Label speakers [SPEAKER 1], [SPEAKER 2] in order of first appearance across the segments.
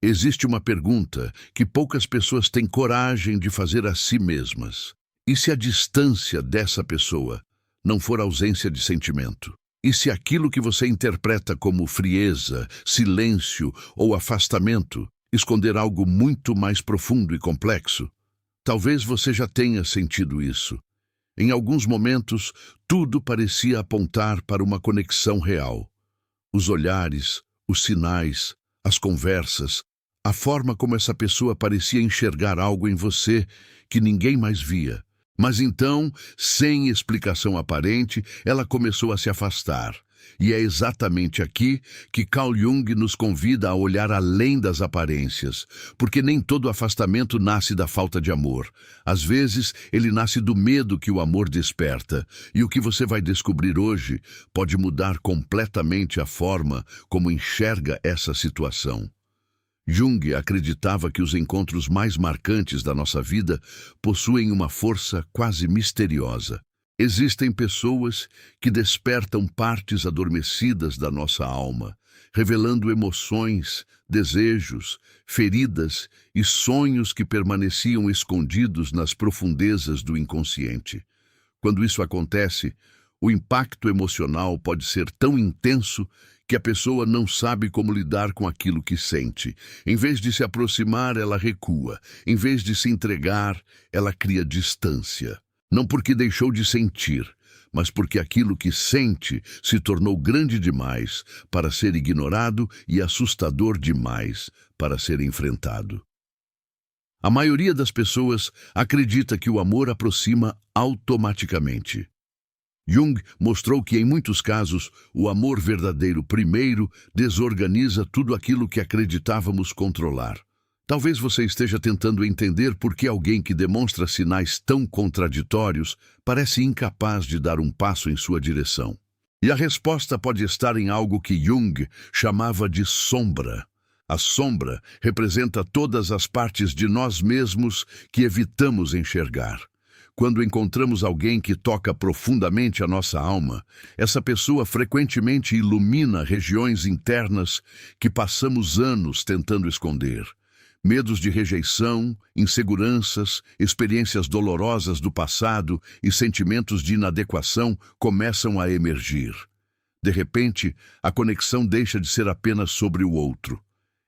[SPEAKER 1] Existe uma pergunta que poucas pessoas têm coragem de fazer a si mesmas. E se a distância dessa pessoa não for ausência de sentimento? E se aquilo que você interpreta como frieza, silêncio ou afastamento esconder algo muito mais profundo e complexo? Talvez você já tenha sentido isso. Em alguns momentos, tudo parecia apontar para uma conexão real. Os olhares, os sinais, as conversas, a forma como essa pessoa parecia enxergar algo em você que ninguém mais via. Mas então, sem explicação aparente, ela começou a se afastar. E é exatamente aqui que Carl Jung nos convida a olhar além das aparências, porque nem todo afastamento nasce da falta de amor. Às vezes, ele nasce do medo que o amor desperta, e o que você vai descobrir hoje pode mudar completamente a forma como enxerga essa situação. Jung acreditava que os encontros mais marcantes da nossa vida possuem uma força quase misteriosa. Existem pessoas que despertam partes adormecidas da nossa alma, revelando emoções, desejos, feridas e sonhos que permaneciam escondidos nas profundezas do inconsciente. Quando isso acontece, o impacto emocional pode ser tão intenso que a pessoa não sabe como lidar com aquilo que sente. Em vez de se aproximar, ela recua. Em vez de se entregar, ela cria distância. Não porque deixou de sentir, mas porque aquilo que sente se tornou grande demais para ser ignorado e assustador demais para ser enfrentado. A maioria das pessoas acredita que o amor aproxima automaticamente. Jung mostrou que, em muitos casos, o amor verdadeiro primeiro desorganiza tudo aquilo que acreditávamos controlar. Talvez você esteja tentando entender por que alguém que demonstra sinais tão contraditórios parece incapaz de dar um passo em sua direção. E a resposta pode estar em algo que Jung chamava de sombra. A sombra representa todas as partes de nós mesmos que evitamos enxergar. Quando encontramos alguém que toca profundamente a nossa alma, essa pessoa frequentemente ilumina regiões internas que passamos anos tentando esconder. Medos de rejeição, inseguranças, experiências dolorosas do passado e sentimentos de inadequação começam a emergir. De repente, a conexão deixa de ser apenas sobre o outro.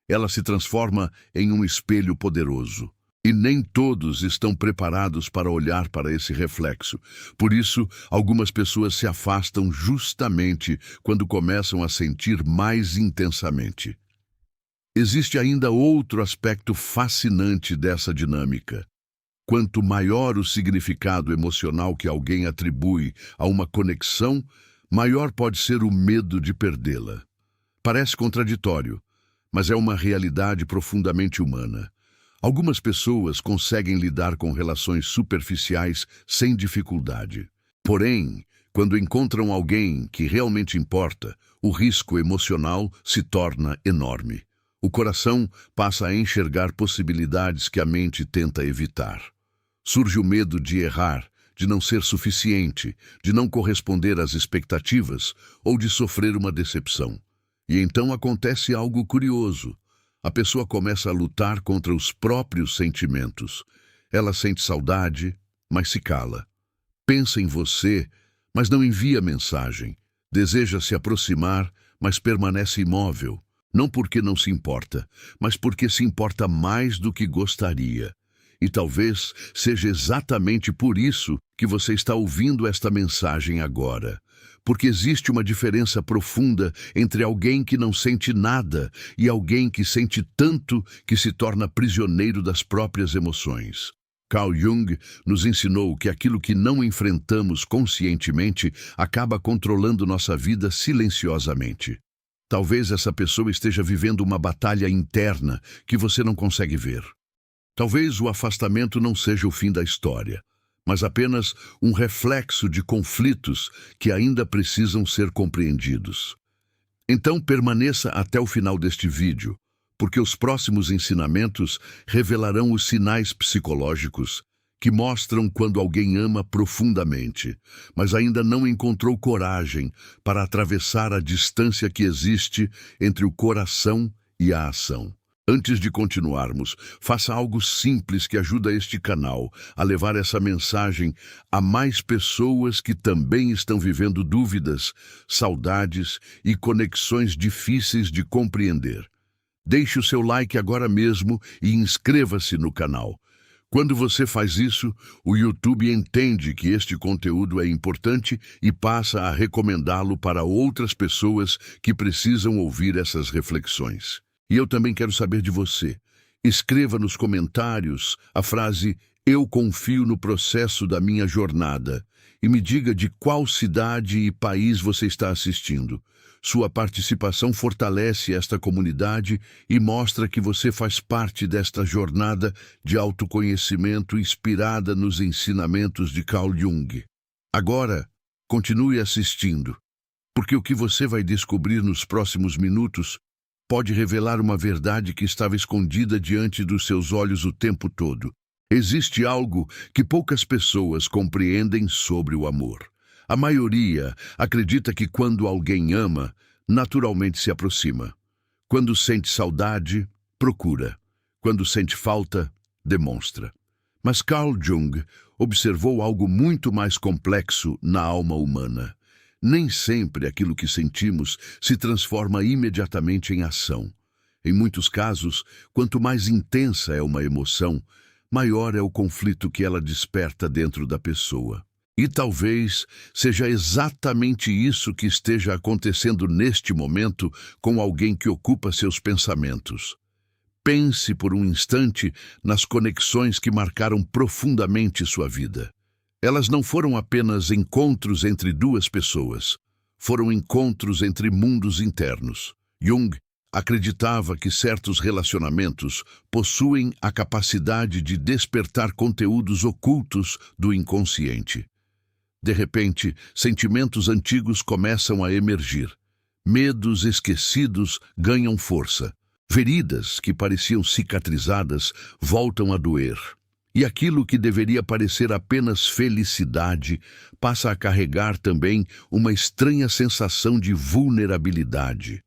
[SPEAKER 1] Ela se transforma em um espelho poderoso. E nem todos estão preparados para olhar para esse reflexo. Por isso, algumas pessoas se afastam justamente quando começam a sentir mais intensamente. Existe ainda outro aspecto fascinante dessa dinâmica. Quanto maior o significado emocional que alguém atribui a uma conexão, maior pode ser o medo de perdê-la. Parece contraditório, mas é uma realidade profundamente humana. Algumas pessoas conseguem lidar com relações superficiais sem dificuldade. Porém, quando encontram alguém que realmente importa, o risco emocional se torna enorme. O coração passa a enxergar possibilidades que a mente tenta evitar. Surge o medo de errar, de não ser suficiente, de não corresponder às expectativas ou de sofrer uma decepção. E então acontece algo curioso. A pessoa começa a lutar contra os próprios sentimentos. Ela sente saudade, mas se cala. Pensa em você, mas não envia mensagem. Deseja se aproximar, mas permanece imóvel. Não porque não se importa, mas porque se importa mais do que gostaria. E talvez seja exatamente por isso que você está ouvindo esta mensagem agora. Porque existe uma diferença profunda entre alguém que não sente nada e alguém que sente tanto que se torna prisioneiro das próprias emoções. Carl Jung nos ensinou que aquilo que não enfrentamos conscientemente acaba controlando nossa vida silenciosamente. Talvez essa pessoa esteja vivendo uma batalha interna que você não consegue ver. Talvez o afastamento não seja o fim da história, mas apenas um reflexo de conflitos que ainda precisam ser compreendidos. Então permaneça até o final deste vídeo, porque os próximos ensinamentos revelarão os sinais psicológicos que mostram quando alguém ama profundamente, mas ainda não encontrou coragem para atravessar a distância que existe entre o coração e a ação. Antes de continuarmos, faça algo simples que ajuda este canal a levar essa mensagem a mais pessoas que também estão vivendo dúvidas, saudades e conexões difíceis de compreender. Deixe o seu like agora mesmo e inscreva-se no canal. Quando você faz isso, o YouTube entende que este conteúdo é importante e passa a recomendá-lo para outras pessoas que precisam ouvir essas reflexões. E eu também quero saber de você. Escreva nos comentários a frase "Eu confio no processo da minha jornada" e me diga de qual cidade e país você está assistindo. Sua participação fortalece esta comunidade e mostra que você faz parte desta jornada de autoconhecimento inspirada nos ensinamentos de Carl Jung. Agora, continue assistindo, porque o que você vai descobrir nos próximos minutos pode revelar uma verdade que estava escondida diante dos seus olhos o tempo todo. Existe algo que poucas pessoas compreendem sobre o amor. A maioria acredita que quando alguém ama, naturalmente se aproxima. Quando sente saudade, procura. Quando sente falta, demonstra. Mas Carl Jung observou algo muito mais complexo na alma humana. Nem sempre aquilo que sentimos se transforma imediatamente em ação. Em muitos casos, quanto mais intensa é uma emoção, maior é o conflito que ela desperta dentro da pessoa. E talvez seja exatamente isso que esteja acontecendo neste momento com alguém que ocupa seus pensamentos. Pense por um instante nas conexões que marcaram profundamente sua vida. Elas não foram apenas encontros entre duas pessoas, foram encontros entre mundos internos. Jung acreditava que certos relacionamentos possuem a capacidade de despertar conteúdos ocultos do inconsciente. De repente, sentimentos antigos começam a emergir. Medos esquecidos ganham força. Feridas que pareciam cicatrizadas voltam a doer. E aquilo que deveria parecer apenas felicidade passa a carregar também uma estranha sensação de vulnerabilidade.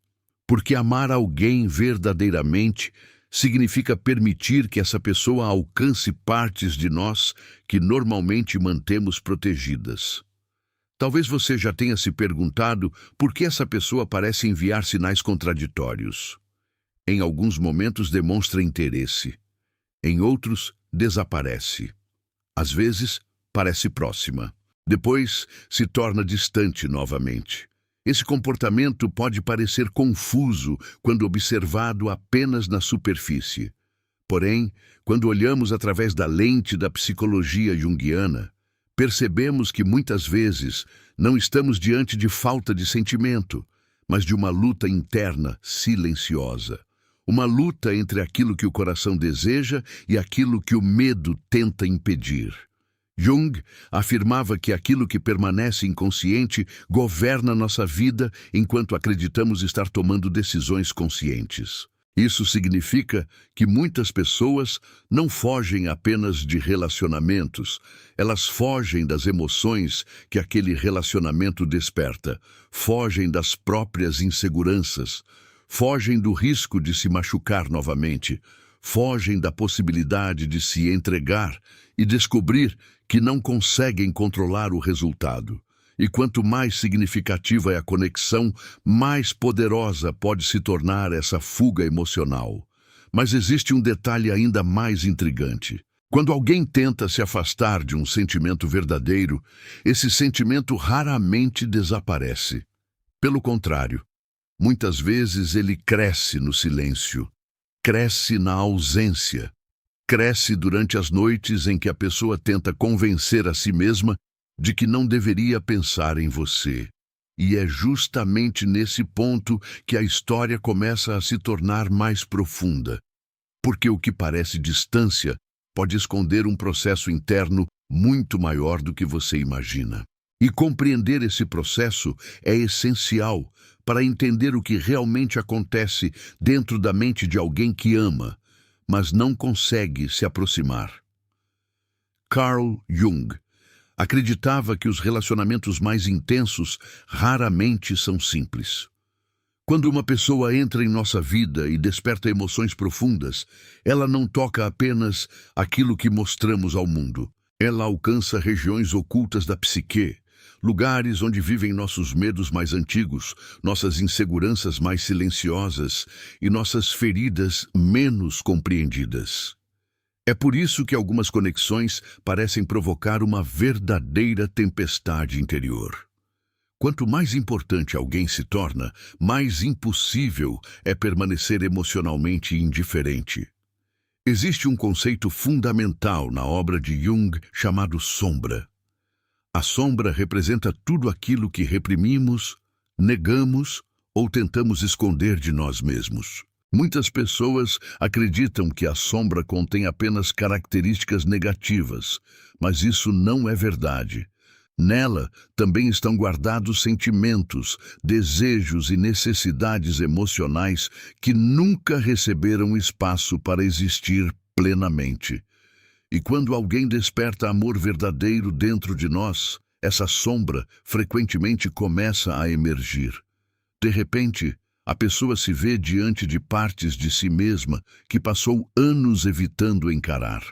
[SPEAKER 1] Porque amar alguém verdadeiramente significa permitir que essa pessoa alcance partes de nós que normalmente mantemos protegidas. Talvez você já tenha se perguntado por que essa pessoa parece enviar sinais contraditórios. Em alguns momentos demonstra interesse, em outros desaparece. Às vezes parece próxima, depois se torna distante novamente. Esse comportamento pode parecer confuso quando observado apenas na superfície. Porém, quando olhamos através da lente da psicologia junguiana, percebemos que muitas vezes não estamos diante de falta de sentimento, mas de uma luta interna silenciosa. Uma luta entre aquilo que o coração deseja e aquilo que o medo tenta impedir. Jung afirmava que aquilo que permanece inconsciente governa nossa vida enquanto acreditamos estar tomando decisões conscientes. Isso significa que muitas pessoas não fogem apenas de relacionamentos, elas fogem das emoções que aquele relacionamento desperta, fogem das próprias inseguranças, fogem do risco de se machucar novamente, fogem da possibilidade de se entregar e descobrir que não conseguem controlar o resultado. E quanto mais significativa é a conexão, mais poderosa pode se tornar essa fuga emocional. Mas existe um detalhe ainda mais intrigante. Quando alguém tenta se afastar de um sentimento verdadeiro, esse sentimento raramente desaparece. Pelo contrário, muitas vezes ele cresce no silêncio, cresce na ausência, cresce durante as noites em que a pessoa tenta convencer a si mesma de que não deveria pensar em você. E é justamente nesse ponto que a história começa a se tornar mais profunda, porque o que parece distância pode esconder um processo interno muito maior do que você imagina. E compreender esse processo é essencial para entender o que realmente acontece dentro da mente de alguém que ama, mas não consegue se aproximar. Carl Jung acreditava que os relacionamentos mais intensos raramente são simples. Quando uma pessoa entra em nossa vida e desperta emoções profundas, ela não toca apenas aquilo que mostramos ao mundo. Ela alcança regiões ocultas da psique, lugares onde vivem nossos medos mais antigos, nossas inseguranças mais silenciosas e nossas feridas menos compreendidas. É por isso que algumas conexões parecem provocar uma verdadeira tempestade interior. Quanto mais importante alguém se torna, mais impossível é permanecer emocionalmente indiferente. Existe um conceito fundamental na obra de Jung chamado sombra. A sombra representa tudo aquilo que reprimimos, negamos ou tentamos esconder de nós mesmos. Muitas pessoas acreditam que a sombra contém apenas características negativas, mas isso não é verdade. Nela também estão guardados sentimentos, desejos e necessidades emocionais que nunca receberam espaço para existir plenamente. E quando alguém desperta amor verdadeiro dentro de nós, essa sombra frequentemente começa a emergir. De repente, a pessoa se vê diante de partes de si mesma que passou anos evitando encarar.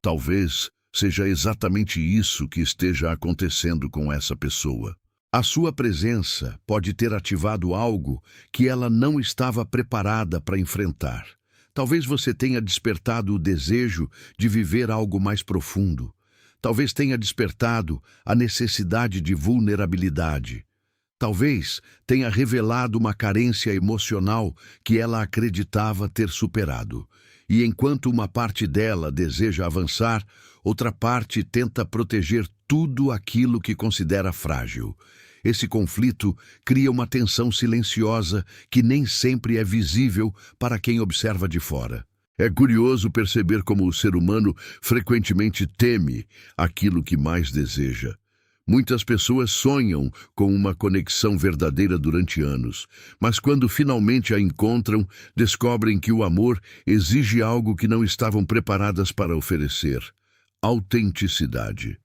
[SPEAKER 1] Talvez seja exatamente isso que esteja acontecendo com essa pessoa. A sua presença pode ter ativado algo que ela não estava preparada para enfrentar. Talvez você tenha despertado o desejo de viver algo mais profundo. Talvez tenha despertado a necessidade de vulnerabilidade. Talvez tenha revelado uma carência emocional que ela acreditava ter superado. E enquanto uma parte dela deseja avançar, outra parte tenta proteger tudo aquilo que considera frágil. Esse conflito cria uma tensão silenciosa que nem sempre é visível para quem observa de fora. É curioso perceber como o ser humano frequentemente teme aquilo que mais deseja. Muitas pessoas sonham com uma conexão verdadeira durante anos, mas quando finalmente a encontram, descobrem que o amor exige algo que não estavam preparadas para oferecer: autenticidade.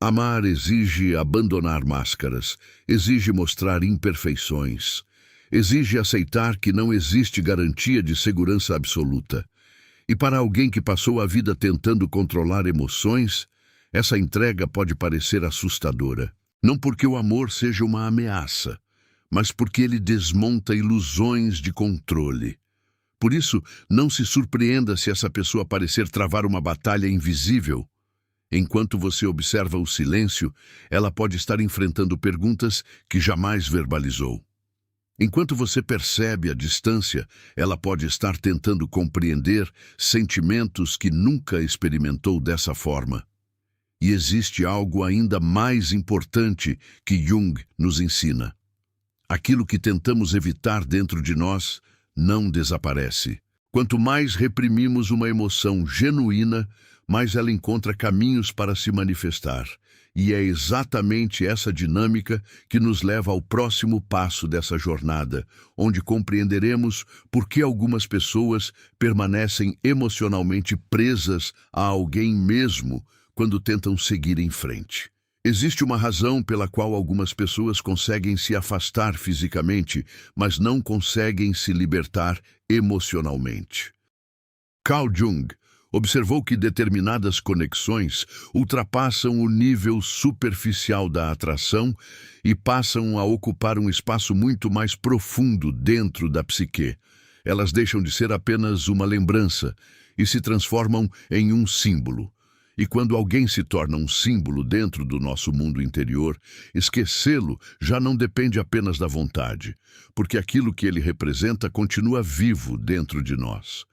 [SPEAKER 1] Amar exige abandonar máscaras, exige mostrar imperfeições, exige aceitar que não existe garantia de segurança absoluta. E para alguém que passou a vida tentando controlar emoções, essa entrega pode parecer assustadora. Não porque o amor seja uma ameaça, mas porque ele desmonta ilusões de controle. Por isso, não se surpreenda se essa pessoa parecer travar uma batalha invisível. Enquanto você observa o silêncio, ela pode estar enfrentando perguntas que jamais verbalizou. Enquanto você percebe a distância, ela pode estar tentando compreender sentimentos que nunca experimentou dessa forma. E existe algo ainda mais importante que Jung nos ensina. Aquilo que tentamos evitar dentro de nós não desaparece. Quanto mais reprimimos uma emoção genuína, mais ela encontra caminhos para se manifestar. E é exatamente essa dinâmica que nos leva ao próximo passo dessa jornada, onde compreenderemos por que algumas pessoas permanecem emocionalmente presas a alguém mesmo quando tentam seguir em frente. Existe uma razão pela qual algumas pessoas conseguem se afastar fisicamente, mas não conseguem se libertar emocionalmente. Carl Jung observou que determinadas conexões ultrapassam o nível superficial da atração e passam a ocupar um espaço muito mais profundo dentro da psique. Elas deixam de ser apenas uma lembrança e se transformam em um símbolo. E quando alguém se torna um símbolo dentro do nosso mundo interior, esquecê-lo já não depende apenas da vontade, porque aquilo que ele representa continua vivo dentro de nós.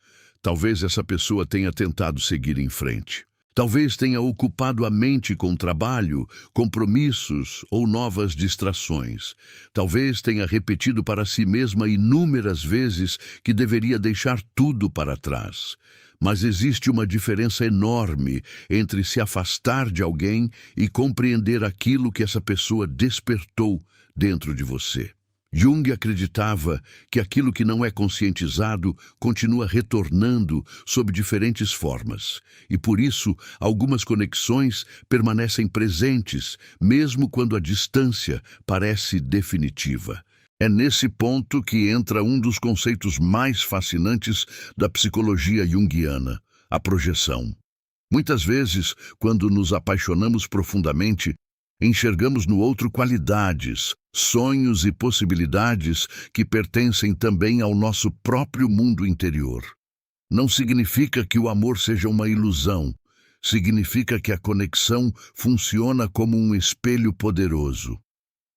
[SPEAKER 1] Talvez essa pessoa tenha tentado seguir em frente. Talvez tenha ocupado a mente com trabalho, compromissos ou novas distrações. Talvez tenha repetido para si mesma inúmeras vezes que deveria deixar tudo para trás. Mas existe uma diferença enorme entre se afastar de alguém e compreender aquilo que essa pessoa despertou dentro de você. Jung acreditava que aquilo que não é conscientizado continua retornando sob diferentes formas, e por isso algumas conexões permanecem presentes, mesmo quando a distância parece definitiva. É nesse ponto que entra um dos conceitos mais fascinantes da psicologia junguiana, a projeção. Muitas vezes, quando nos apaixonamos profundamente, enxergamos no outro qualidades, sonhos e possibilidades que pertencem também ao nosso próprio mundo interior. Não significa que o amor seja uma ilusão. Significa que a conexão funciona como um espelho poderoso.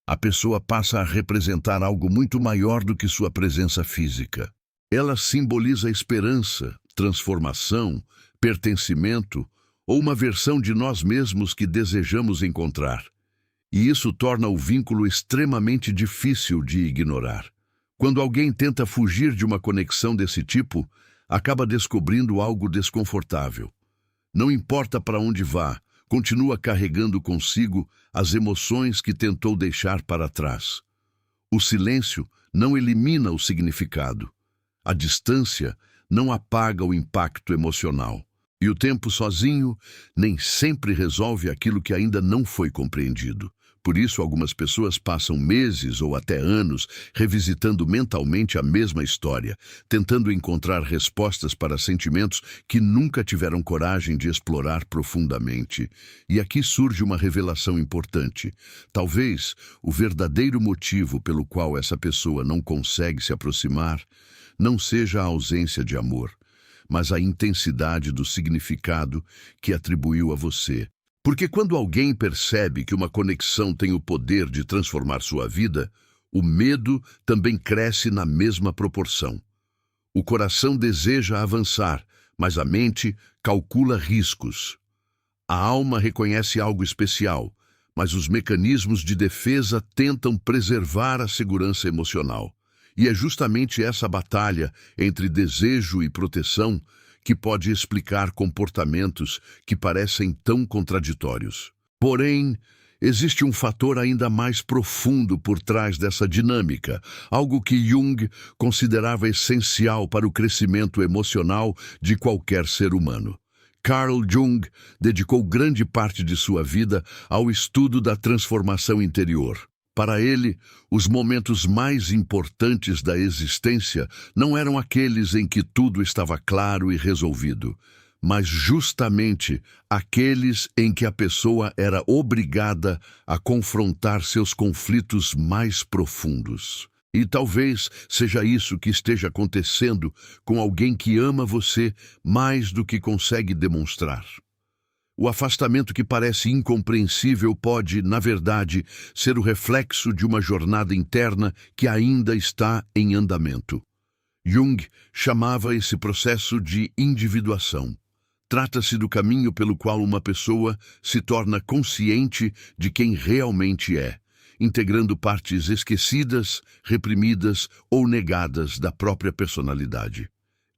[SPEAKER 1] A pessoa passa a representar algo muito maior do que sua presença física. Ela simboliza esperança, transformação, pertencimento ou uma versão de nós mesmos que desejamos encontrar. E isso torna o vínculo extremamente difícil de ignorar. Quando alguém tenta fugir de uma conexão desse tipo, acaba descobrindo algo desconfortável. Não importa para onde vá, continua carregando consigo as emoções que tentou deixar para trás. O silêncio não elimina o significado. A distância não apaga o impacto emocional. E o tempo sozinho nem sempre resolve aquilo que ainda não foi compreendido. Por isso, algumas pessoas passam meses ou até anos revisitando mentalmente a mesma história, tentando encontrar respostas para sentimentos que nunca tiveram coragem de explorar profundamente. E aqui surge uma revelação importante. Talvez o verdadeiro motivo pelo qual essa pessoa não consegue se aproximar não seja a ausência de amor, mas a intensidade do significado que atribuiu a você. Porque quando alguém percebe que uma conexão tem o poder de transformar sua vida, o medo também cresce na mesma proporção. O coração deseja avançar, mas a mente calcula riscos. A alma reconhece algo especial, mas os mecanismos de defesa tentam preservar a segurança emocional. E é justamente essa batalha entre desejo e proteção que pode explicar comportamentos que parecem tão contraditórios. Porém, existe um fator ainda mais profundo por trás dessa dinâmica, algo que Jung considerava essencial para o crescimento emocional de qualquer ser humano. Carl Jung dedicou grande parte de sua vida ao estudo da transformação interior. Para ele, os momentos mais importantes da existência não eram aqueles em que tudo estava claro e resolvido, mas justamente aqueles em que a pessoa era obrigada a confrontar seus conflitos mais profundos. E talvez seja isso que esteja acontecendo com alguém que ama você mais do que consegue demonstrar. O afastamento que parece incompreensível pode, na verdade, ser o reflexo de uma jornada interna que ainda está em andamento. Jung chamava esse processo de individuação. Trata-se do caminho pelo qual uma pessoa se torna consciente de quem realmente é, integrando partes esquecidas, reprimidas ou negadas da própria personalidade.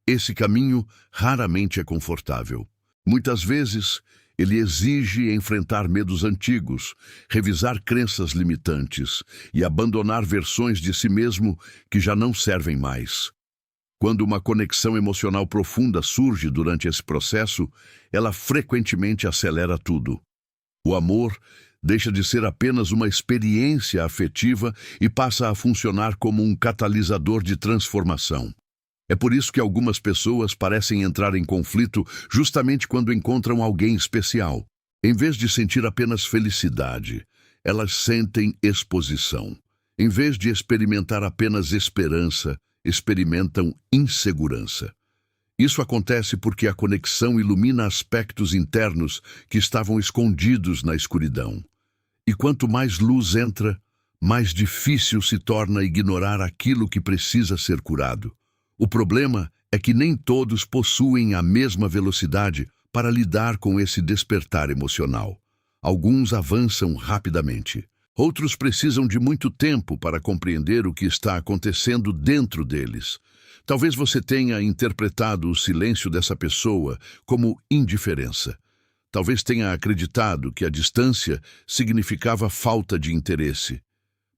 [SPEAKER 1] Esse caminho raramente é confortável. Muitas vezes, ele exige enfrentar medos antigos, revisar crenças limitantes e abandonar versões de si mesmo que já não servem mais. Quando uma conexão emocional profunda surge durante esse processo, ela frequentemente acelera tudo. O amor deixa de ser apenas uma experiência afetiva e passa a funcionar como um catalisador de transformação. É por isso que algumas pessoas parecem entrar em conflito justamente quando encontram alguém especial. Em vez de sentir apenas felicidade, elas sentem exposição. Em vez de experimentar apenas esperança, experimentam insegurança. Isso acontece porque a conexão ilumina aspectos internos que estavam escondidos na escuridão. E quanto mais luz entra, mais difícil se torna ignorar aquilo que precisa ser curado. O problema é que nem todos possuem a mesma velocidade para lidar com esse despertar emocional. Alguns avançam rapidamente. Outros precisam de muito tempo para compreender o que está acontecendo dentro deles. Talvez você tenha interpretado o silêncio dessa pessoa como indiferença. Talvez tenha acreditado que a distância significava falta de interesse.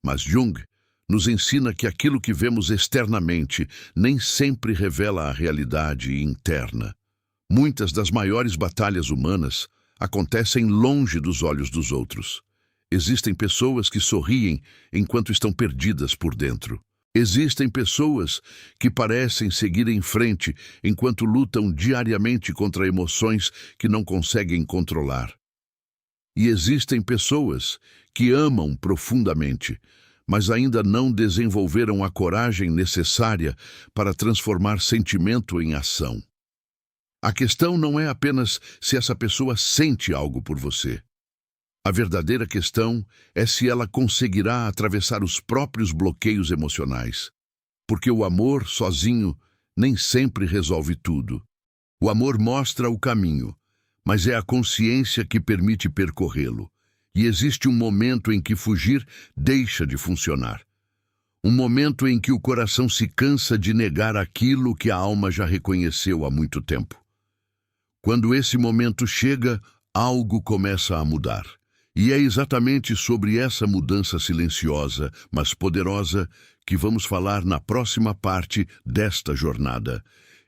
[SPEAKER 1] Mas Jung nos ensina que aquilo que vemos externamente nem sempre revela a realidade interna. Muitas das maiores batalhas humanas acontecem longe dos olhos dos outros. Existem pessoas que sorriem enquanto estão perdidas por dentro. Existem pessoas que parecem seguir em frente enquanto lutam diariamente contra emoções que não conseguem controlar. E existem pessoas que amam profundamente, mas ainda não desenvolveram a coragem necessária para transformar sentimento em ação. A questão não é apenas se essa pessoa sente algo por você. A verdadeira questão é se ela conseguirá atravessar os próprios bloqueios emocionais, porque o amor sozinho nem sempre resolve tudo. O amor mostra o caminho, mas é a consciência que permite percorrê-lo. E existe um momento em que fugir deixa de funcionar. Um momento em que o coração se cansa de negar aquilo que a alma já reconheceu há muito tempo. Quando esse momento chega, algo começa a mudar. E é exatamente sobre essa mudança silenciosa, mas poderosa, que vamos falar na próxima parte desta jornada.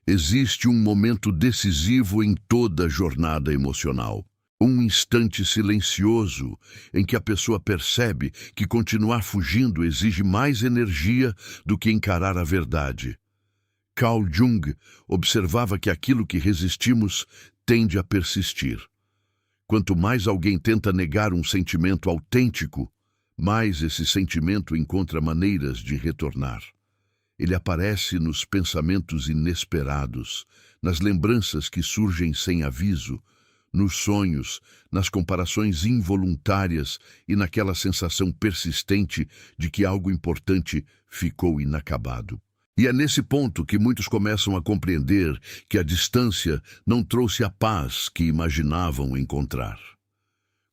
[SPEAKER 1] Existe um momento decisivo em toda jornada emocional. Um instante silencioso em que a pessoa percebe que continuar fugindo exige mais energia do que encarar a verdade. Carl Jung observava que aquilo que resistimos tende a persistir. Quanto mais alguém tenta negar um sentimento autêntico, mais esse sentimento encontra maneiras de retornar. Ele aparece nos pensamentos inesperados, nas lembranças que surgem sem aviso, nos sonhos, nas comparações involuntárias e naquela sensação persistente de que algo importante ficou inacabado. E é nesse ponto que muitos começam a compreender que a distância não trouxe a paz que imaginavam encontrar.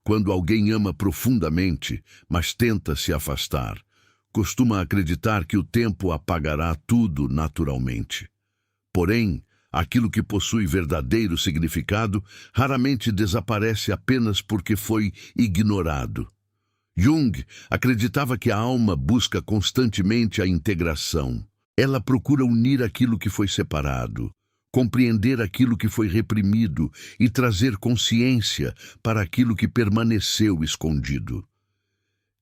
[SPEAKER 1] Quando alguém ama profundamente, mas tenta se afastar, costuma acreditar que o tempo apagará tudo naturalmente. Porém, aquilo que possui verdadeiro significado raramente desaparece apenas porque foi ignorado. Jung acreditava que a alma busca constantemente a integração. Ela procura unir aquilo que foi separado, compreender aquilo que foi reprimido e trazer consciência para aquilo que permaneceu escondido.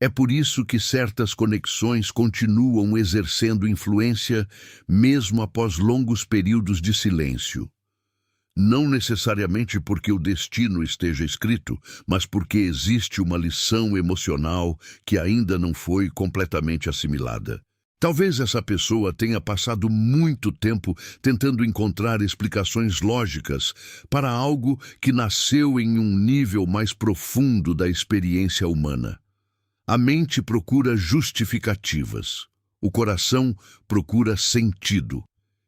[SPEAKER 1] É por isso que certas conexões continuam exercendo influência mesmo após longos períodos de silêncio. Não necessariamente porque o destino esteja escrito, mas porque existe uma lição emocional que ainda não foi completamente assimilada. Talvez essa pessoa tenha passado muito tempo tentando encontrar explicações lógicas para algo que nasceu em um nível mais profundo da experiência humana. A mente procura justificativas, o coração procura sentido.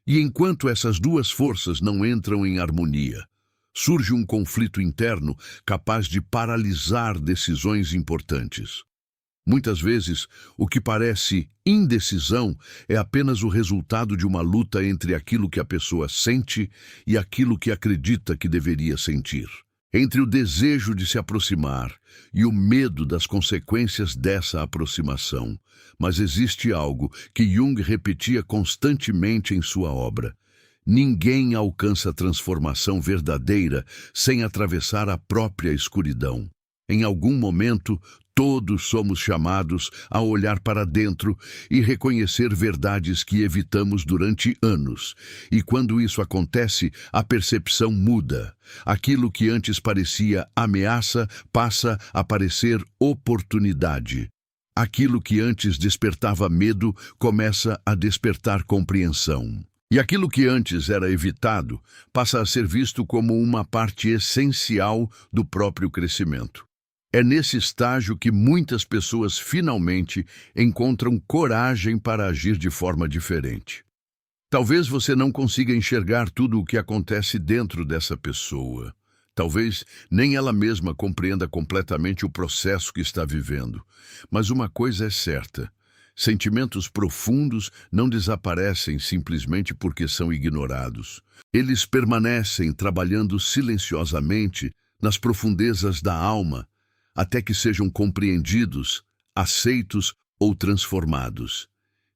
[SPEAKER 1] E enquanto essas duas forças não entram em harmonia, surge um conflito interno capaz de paralisar decisões importantes. Muitas vezes, o que parece indecisão é apenas o resultado de uma luta entre aquilo que a pessoa sente e aquilo que acredita que deveria sentir. Entre o desejo de se aproximar e o medo das consequências dessa aproximação. Mas existe algo que Jung repetia constantemente em sua obra. Ninguém alcança transformação verdadeira sem atravessar a própria escuridão. Em algum momento, todos somos chamados a olhar para dentro e reconhecer verdades que evitamos durante anos. E quando isso acontece, a percepção muda. Aquilo que antes parecia ameaça passa a parecer oportunidade. Aquilo que antes despertava medo começa a despertar compreensão. E aquilo que antes era evitado passa a ser visto como uma parte essencial do próprio crescimento. É nesse estágio que muitas pessoas finalmente encontram coragem para agir de forma diferente. Talvez você não consiga enxergar tudo o que acontece dentro dessa pessoa. Talvez nem ela mesma compreenda completamente o processo que está vivendo. Mas uma coisa é certa: sentimentos profundos não desaparecem simplesmente porque são ignorados. Eles permanecem trabalhando silenciosamente nas profundezas da alma, até que sejam compreendidos, aceitos ou transformados.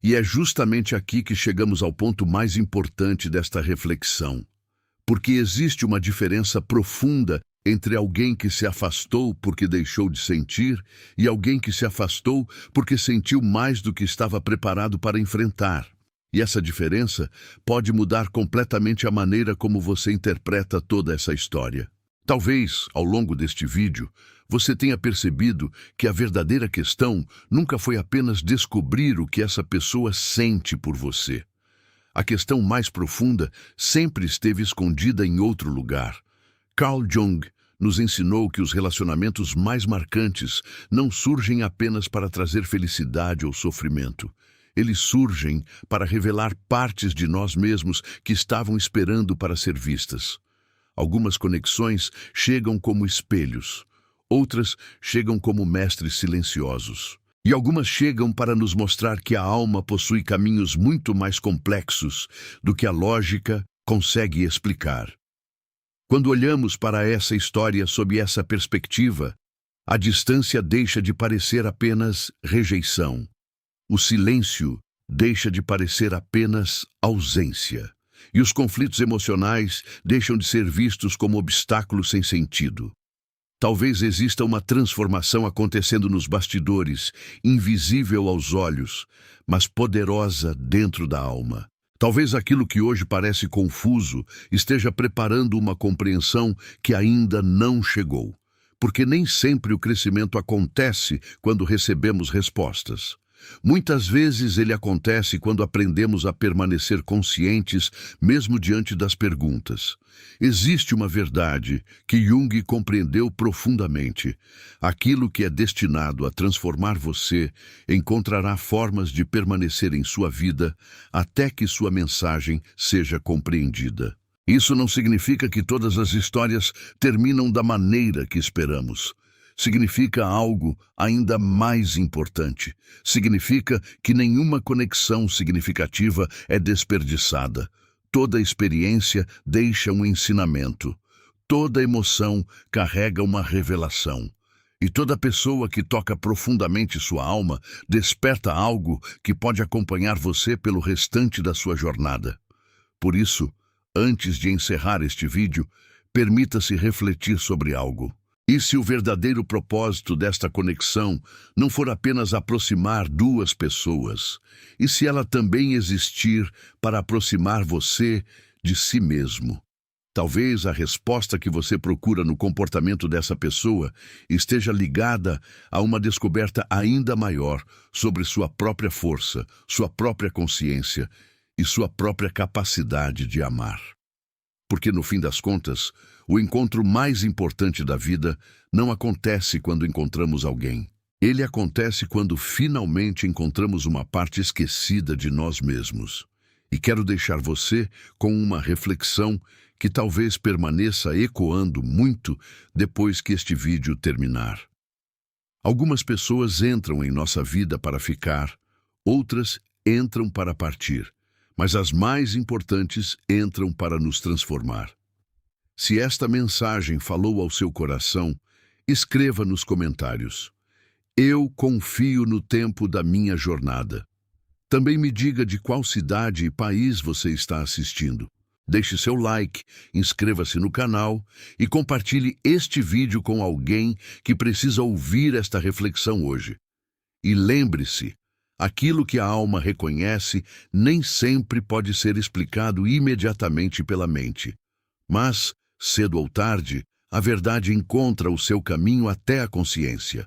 [SPEAKER 1] E é justamente aqui que chegamos ao ponto mais importante desta reflexão. Porque existe uma diferença profunda entre alguém que se afastou porque deixou de sentir e alguém que se afastou porque sentiu mais do que estava preparado para enfrentar. E essa diferença pode mudar completamente a maneira como você interpreta toda essa história. Talvez, ao longo deste vídeo, você tenha percebido que a verdadeira questão nunca foi apenas descobrir o que essa pessoa sente por você. A questão mais profunda sempre esteve escondida em outro lugar. Carl Jung nos ensinou que os relacionamentos mais marcantes não surgem apenas para trazer felicidade ou sofrimento. Eles surgem para revelar partes de nós mesmos que estavam esperando para ser vistas. Algumas conexões chegam como espelhos, outras chegam como mestres silenciosos. E algumas chegam para nos mostrar que a alma possui caminhos muito mais complexos do que a lógica consegue explicar. Quando olhamos para essa história sob essa perspectiva, a distância deixa de parecer apenas rejeição. O silêncio deixa de parecer apenas ausência. E os conflitos emocionais deixam de ser vistos como obstáculos sem sentido. Talvez exista uma transformação acontecendo nos bastidores, invisível aos olhos, mas poderosa dentro da alma. Talvez aquilo que hoje parece confuso esteja preparando uma compreensão que ainda não chegou. Porque nem sempre o crescimento acontece quando recebemos respostas. Muitas vezes ele acontece quando aprendemos a permanecer conscientes, mesmo diante das perguntas. Existe uma verdade que Jung compreendeu profundamente. Aquilo que é destinado a transformar você encontrará formas de permanecer em sua vida até que sua mensagem seja compreendida. Isso não significa que todas as histórias terminam da maneira que esperamos. Significa algo ainda mais importante. Significa que nenhuma conexão significativa é desperdiçada. Toda experiência deixa um ensinamento. Toda emoção carrega uma revelação. E toda pessoa que toca profundamente sua alma desperta algo que pode acompanhar você pelo restante da sua jornada. Por isso, antes de encerrar este vídeo, permita-se refletir sobre algo. E se o verdadeiro propósito desta conexão não for apenas aproximar duas pessoas? E se ela também existir para aproximar você de si mesmo? Talvez a resposta que você procura no comportamento dessa pessoa esteja ligada a uma descoberta ainda maior sobre sua própria força, sua própria consciência e sua própria capacidade de amar. Porque, no fim das contas, o encontro mais importante da vida não acontece quando encontramos alguém. Ele acontece quando finalmente encontramos uma parte esquecida de nós mesmos. E quero deixar você com uma reflexão que talvez permaneça ecoando muito depois que este vídeo terminar. Algumas pessoas entram em nossa vida para ficar, outras entram para partir. Mas as mais importantes entram para nos transformar. Se esta mensagem falou ao seu coração, escreva nos comentários: eu confio no tempo da minha jornada. Também me diga de qual cidade e país você está assistindo. Deixe seu like, inscreva-se no canal e compartilhe este vídeo com alguém que precisa ouvir esta reflexão hoje. E lembre-se, aquilo que a alma reconhece nem sempre pode ser explicado imediatamente pela mente. Mas, cedo ou tarde, a verdade encontra o seu caminho até a consciência.